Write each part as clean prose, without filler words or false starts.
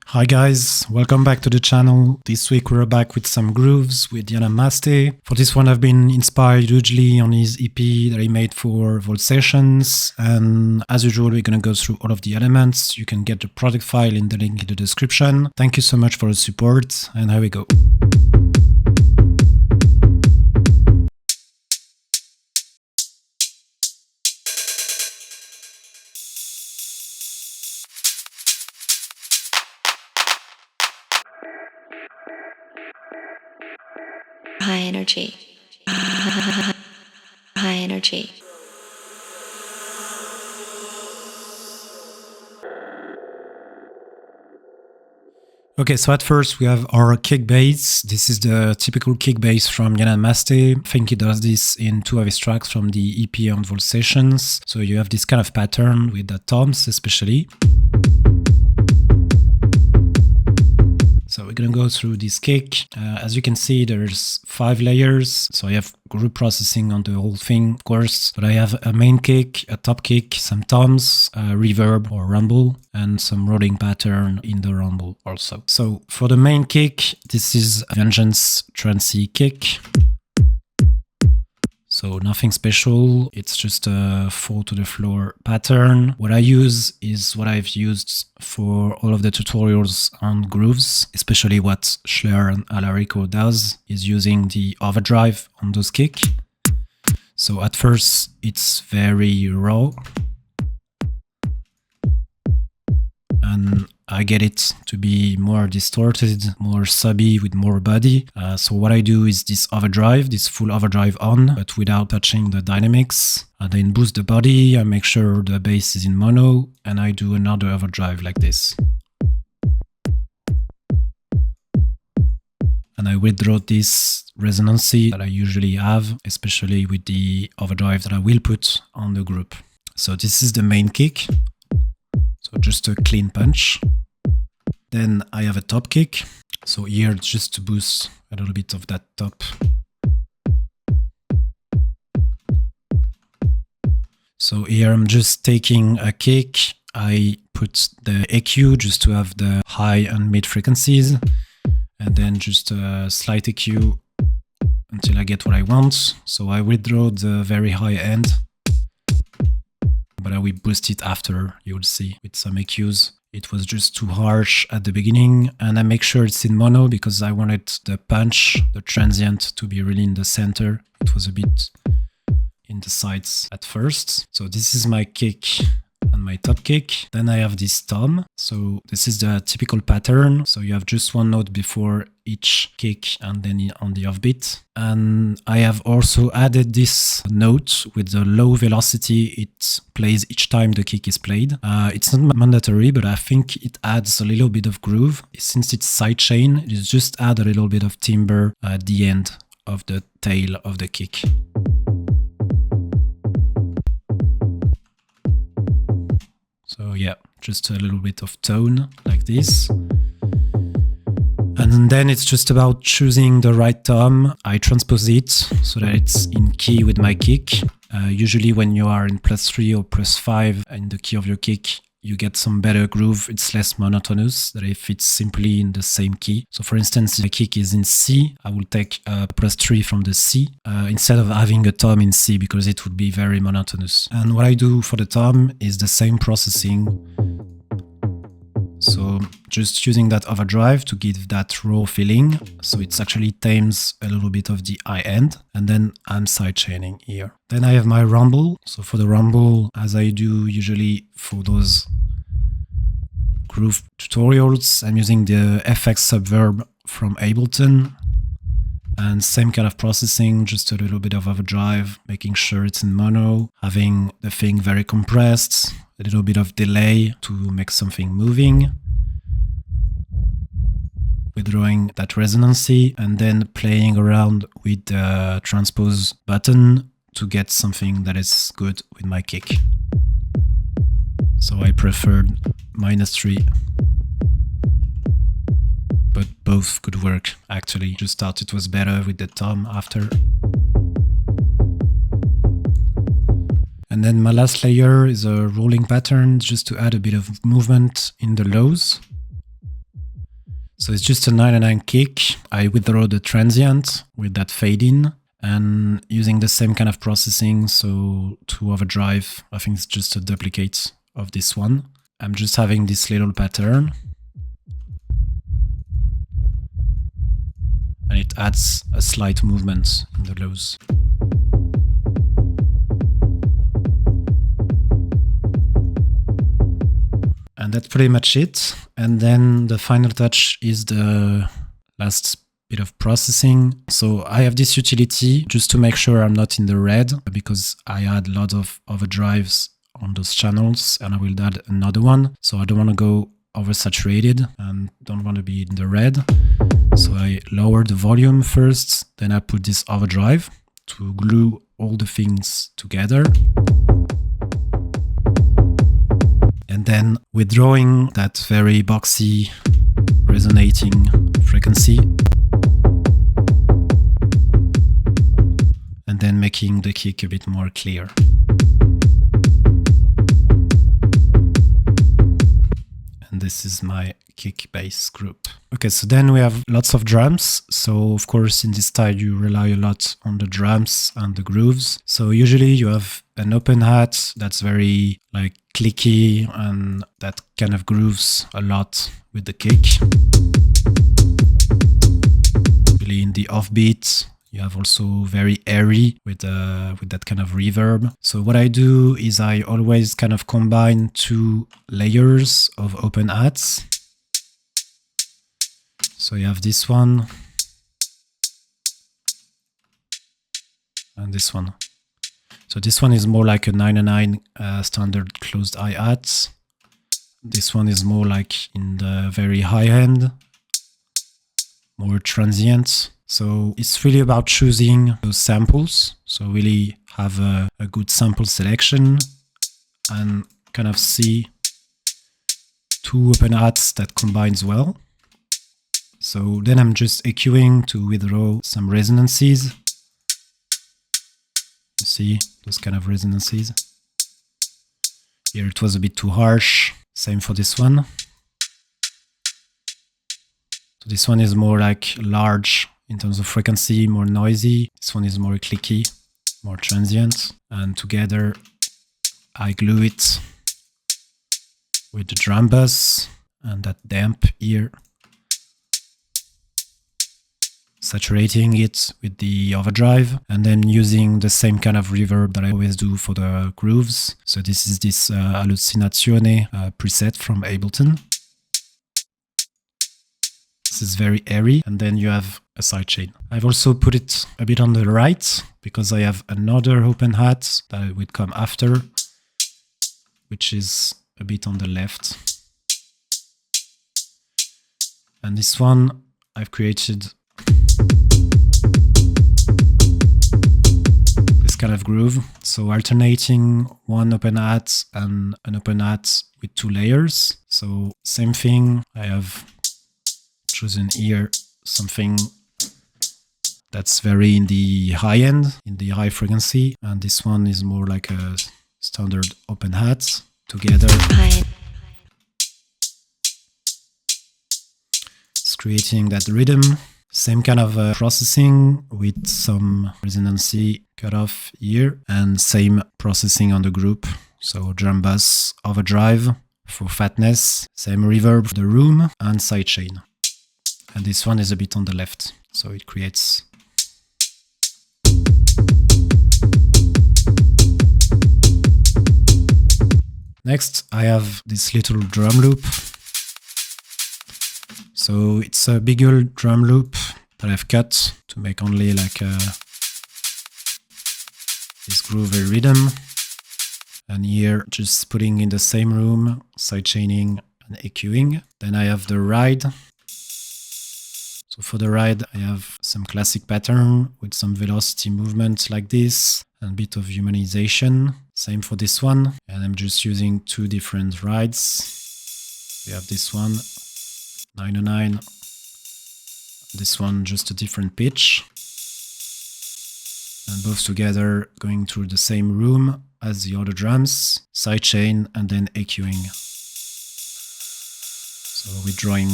Hi guys, welcome back to the channel. This week we're back with some grooves with Yanamaste. For this one I've been inspired hugely on his EP that he made for Vault Sessions, and as usual we're gonna go through all of the elements. You can get the product file in the link in the description. Thank you so much for the support, and here we go. High energy. High energy. Okay, so at first we have our kick bass. This is the typical kick bass from Yanamaste. I think he does this in 2 of his tracks from the EP on Vault Sessions. So you have this kind of pattern with the toms especially. So we're gonna go through this kick. As you can see, there's 5 layers. So I have group processing on the whole thing, of course. But I have a main kick, a top kick, some toms, reverb or rumble, and some rolling pattern in the rumble also. So for the main kick, this is a Vengeance Trancey kick. So nothing special, it's just a fall to the floor pattern. What I use is what I've used for all of the tutorials on grooves, especially what Schler and Alarico does, is using the overdrive on those kick. So at first it's very raw, and I get it to be more distorted, more subby with more body. So what I do is this overdrive, this full overdrive on, but without touching the dynamics. I then boost the body, I make sure the bass is in mono, and I do another overdrive like this. And I withdraw this resonancy that I usually have, especially with the overdrive that I will put on the group. So this is the main kick. So just a clean punch. Then I have a top kick. So here just to boost a little bit of that top. So here I'm just taking a kick. I put the EQ just to have the high and mid frequencies. And then just a slight EQ until I get what I want. So I withdraw the very high end, but I will boost it after, you'll see, with some EQs. It was just too harsh at the beginning, and I make sure it's in mono because I wanted the punch, the transient, to be really in the center. It was a bit in the sides at first. So this is my kick and my top kick. Then I have this tom. So this is the typical pattern. So you have just one note before each kick and then on the offbeat. And I have also added this note with the low velocity it plays each time the kick is played. It's not mandatory, but I think it adds a little bit of groove. Since it's sidechain, it just add a little bit of timbre at the end of the tail of the kick. So yeah, just a little bit of tone like this. And then it's just about choosing the right tom. I transpose it so that it's in key with my kick. Usually when you are in +3 or +5 in the key of your kick, you get some better groove. It's less monotonous than if it's simply in the same key. So for instance, if the kick is in C, I will take a +3 from the C instead of having a tom in C because it would be very monotonous. And what I do for the tom is the same processing. So just using that overdrive to give that raw feeling. So it's actually tames a little bit of the high end, and then I'm sidechaining here. Then I have my rumble. So for the rumble, as I do usually for those groove tutorials, I'm using the FX Subverb from Ableton. And same kind of processing, just a little bit of overdrive, making sure it's in mono, having the thing very compressed, a little bit of delay to make something moving, withdrawing that resonancy, and then playing around with the transpose button to get something that is good with my kick. So I preferred -3. But both could work, actually. Just thought it was better with the tom after. And then my last layer is a rolling pattern, just to add a bit of movement in the lows. So it's just a 99 kick. I withdraw the transient with that fade in, and using the same kind of processing, so to overdrive, I think it's just a duplicate of this one. I'm just having this little pattern. And it adds a slight movement in the lows. And that's pretty much it. And then the final touch is the last bit of processing. So I have this utility just to make sure I'm not in the red, because I had a lot of overdrives on those channels, and I will add another one. So I don't want to go oversaturated and don't want to be in the red. So I lower the volume first, then I put this overdrive to glue all the things together. And then withdrawing that very boxy, resonating frequency. And then making the kick a bit more clear. And this is my kick bass group. Okay, so then we have lots of drums. So of course in this style you rely a lot on the drums and the grooves. So usually you have an open hat that's very like clicky and that kind of grooves a lot with the kick. Really in the offbeat, you have also very airy with that kind of reverb. So what I do is I always kind of combine 2 layers of open hats. So you have this one and this one. So this one is more like a 99 standard closed hi-hat. This one is more like in the very high end, more transient. So it's really about choosing those samples. So really have a good sample selection and kind of see 2 open hats that combines well. So then I'm just EQing to withdraw some resonances. You see those kind of resonances. Here it was a bit too harsh. Same for this one. So this one is more like large in terms of frequency, more noisy. This one is more clicky, more transient. And together I glue it with the drum bus and that damp here, saturating it with the overdrive, and then using the same kind of reverb that I always do for the grooves. So this is this Allucinazione preset from Ableton. This is very airy, and then you have a sidechain. I've also put it a bit on the right because I have another open hat that would come after, which is a bit on the left. And this one I've created this kind of groove. So alternating one open hat and an open hat with 2 layers. So same thing, I have chosen here something that's very in the high end, in the high frequency, and this one is more like a standard open hat together. It's creating that rhythm. Same kind of processing with some resonancy cutoff here, and same processing on the group. So drum bass, overdrive for fatness, same reverb for the room, and sidechain. And this one is a bit on the left, so it creates. Next, I have this little drum loop. So it's a bigger drum loop that I've cut to make only like this groovy rhythm. And here, just putting in the same room, sidechaining and EQing. Then I have the ride. So for the ride, I have some classic pattern with some velocity movement like this and a bit of humanization. Same for this one. And I'm just using two different rides. We have this one, 909. This one, just a different pitch. And both together going through the same room as the other drums, sidechain and then EQing. So we're drawing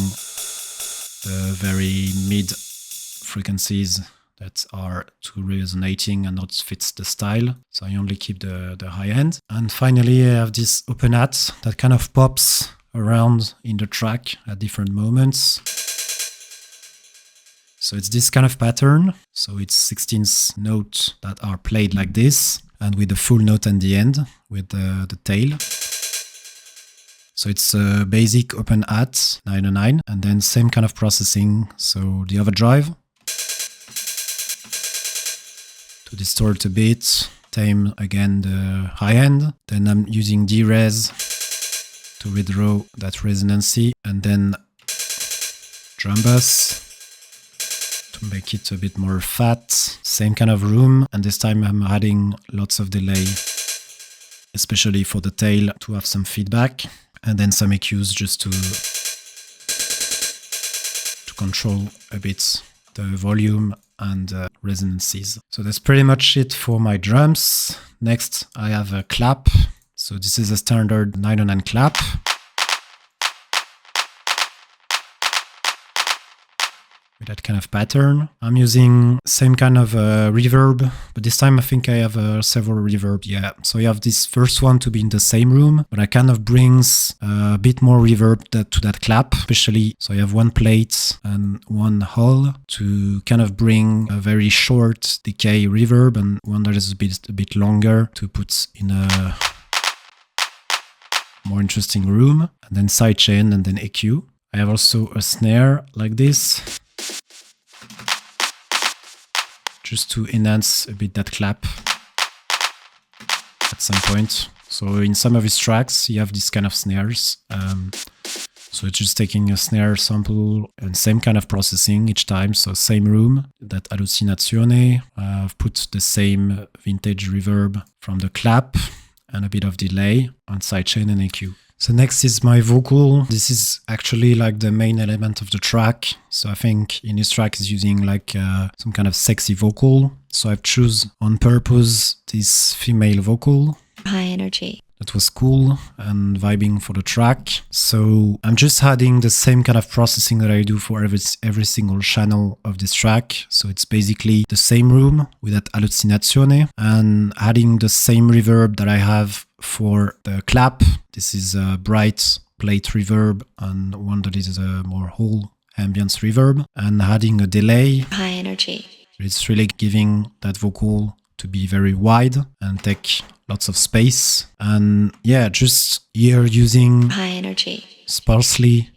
the very mid frequencies that are too resonating and not fits the style. So I only keep the high end. And finally I have this open hat that kind of pops around in the track at different moments. So it's this kind of pattern. So it's 16th notes that are played like this and with the full note at the end with the tail. So it's a basic open hat 909 and then same kind of processing. So the overdrive to distort a bit, tame again the high end. Then I'm using D-Res to redraw that resonancy and then drum bass to make it a bit more fat. Same kind of room, and this time I'm adding lots of delay, especially for the tail to have some feedback, and then some EQs just to control a bit the volume and resonances. So that's pretty much it for my drums. Next I have a clap. So this is a standard 909 clap. With that kind of pattern. I'm using same kind of reverb, but this time I think I have several reverb. Yeah, so you have this first one to be in the same room, but I kind of brings a bit more reverb to that clap, especially. So I have one plate and one hull to kind of bring a very short decay reverb and one that is a bit longer to put in a more interesting room, and then sidechain and then EQ. I have also a snare like this, just to enhance a bit that clap at some point. So in some of his tracks, you have this kind of snares. So it's just taking a snare sample and same kind of processing each time. So same room, that hallucinazione. I've put the same vintage reverb from the clap and a bit of delay on sidechain and EQ. So next is my vocal. This is actually like the main element of the track. So I think in this track is using like some kind of sexy vocal. So I've choose on purpose this female vocal. High energy. That was cool and vibing for the track. So I'm just adding the same kind of processing that I do for every single channel of this track. So it's basically the same room with that hallucinazione and adding the same reverb that I have for the clap. This is a bright plate reverb and one that is a more whole ambience reverb, and adding a delay. High energy. It's really giving that vocal to be very wide and take lots of space. And yeah, just here using high energy sparsely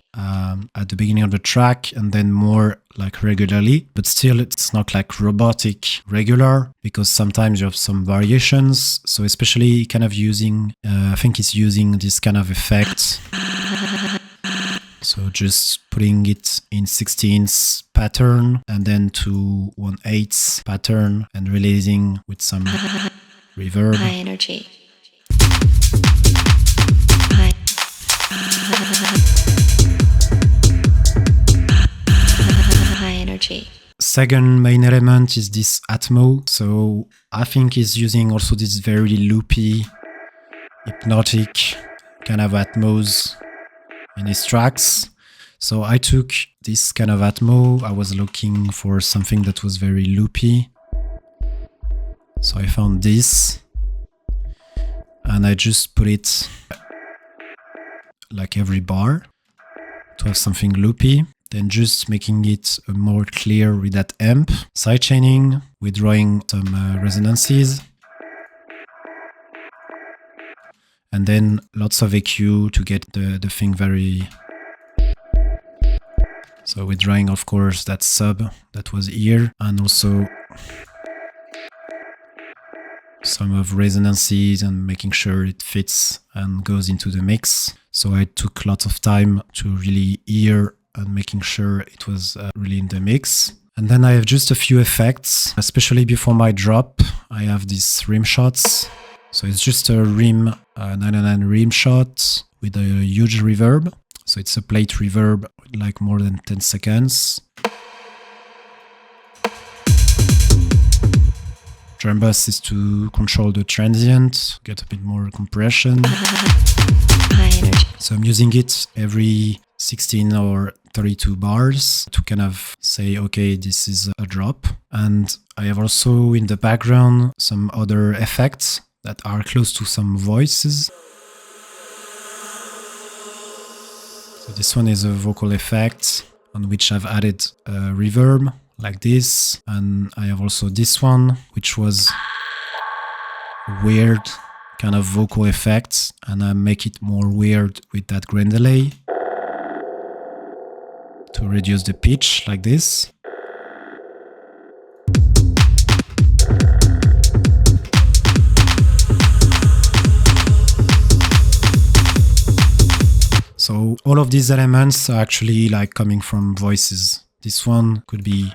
at the beginning of the track and then more like regularly, but still it's not like robotic regular because sometimes you have some variations. So especially kind of using, I think it's using this kind of effect. So just putting it in 16th pattern and then to 1/8 pattern and releasing with some reverb. High energy. High energy. Second main element is this Atmo. So I think he's using also this very loopy, hypnotic kind of Atmos in his tracks. So I took this kind of Atmo. I was looking for something that was very loopy. So I found this and I just put it like every bar to have something loopy. Then just making it more clear with that amp. Sidechaining, withdrawing some resonances. And then lots of EQ to get the thing very So we're drawing, of course, that sub that was here, and also some of resonances and making sure it fits and goes into the mix. So I took lots of time to really hear and making sure it was really in the mix. And then I have just a few effects, especially before my drop. I have these rim shots. So it's just a rim, 99 rim shot with a huge reverb. So it's a plate reverb, like more than 10 seconds. Drum bus is to control the transient, get a bit more compression. High energy. So I'm using it every 16 or 32 bars to kind of say, okay, this is a drop. And I have also in the background some other effects that are close to some voices. So this one is a vocal effect on which I've added a reverb like this. And I have also this one, which was weird kind of vocal effects, and I make it more weird with that grain delay to reduce the pitch like this. So all of these elements are actually like coming from voices. This one could be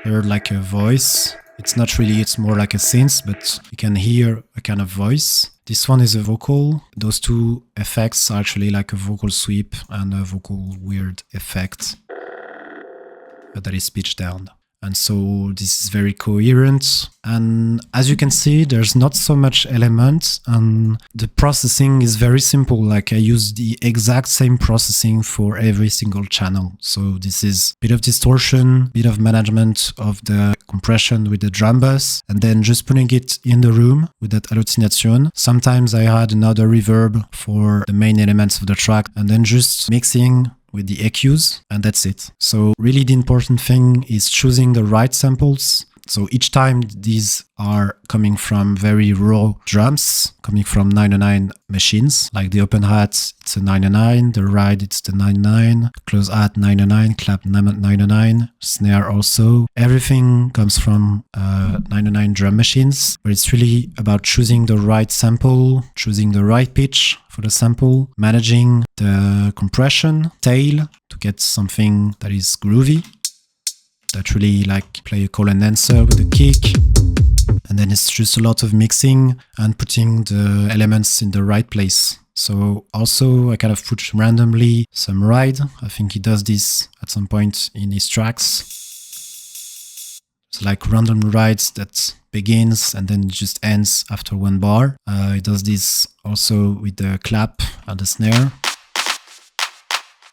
heard like a voice. It's not really, it's more like a synth, but you can hear a kind of voice. This one is a vocal. Those two effects are actually like a vocal sweep and a vocal weird effect that is pitched down. And so this is very coherent. And as you can see, there's not so much element, and the processing is very simple. Like I use the exact same processing for every single channel. So this is a bit of distortion, bit of management of the compression with the drum bus, and then just putting it in the room with that hallucination. Sometimes I add another reverb for the main elements of the track, and then just mixing with the EQs, and that's it. So really the important thing is choosing the right samples. So each time these are coming from very raw drums, coming from 99 machines, like the open hat, it's a 99, the ride, it's the 99, close hat 99, clap 99, snare also. Everything comes from 99 drum machines, but it's really about choosing the right sample, choosing the right pitch for the sample, managing the compression, tail, to get something that is groovy, that really like play a call and answer with a kick. And then it's just a lot of mixing and putting the elements in the right place. So also I kind of put randomly some ride. I think he does this at some point in his tracks. It's like random rides that begins and then just ends after one bar. He does this also with the clap and the snare.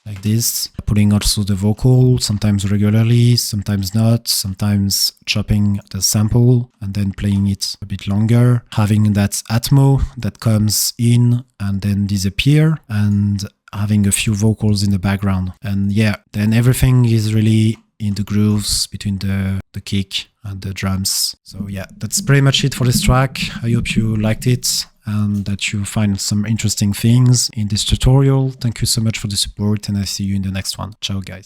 Like this, putting also the vocal, sometimes regularly, sometimes not, sometimes chopping the sample and then playing it a bit longer, having that Atmo that comes in and then disappear, and having a few vocals in the background. And yeah, then everything is really in the grooves between the kick and the drums. So yeah, that's pretty much it for this track. I hope you liked it and that you find some interesting things in this tutorial. Thank you so much for the support, and I see you in the next one. Ciao guys.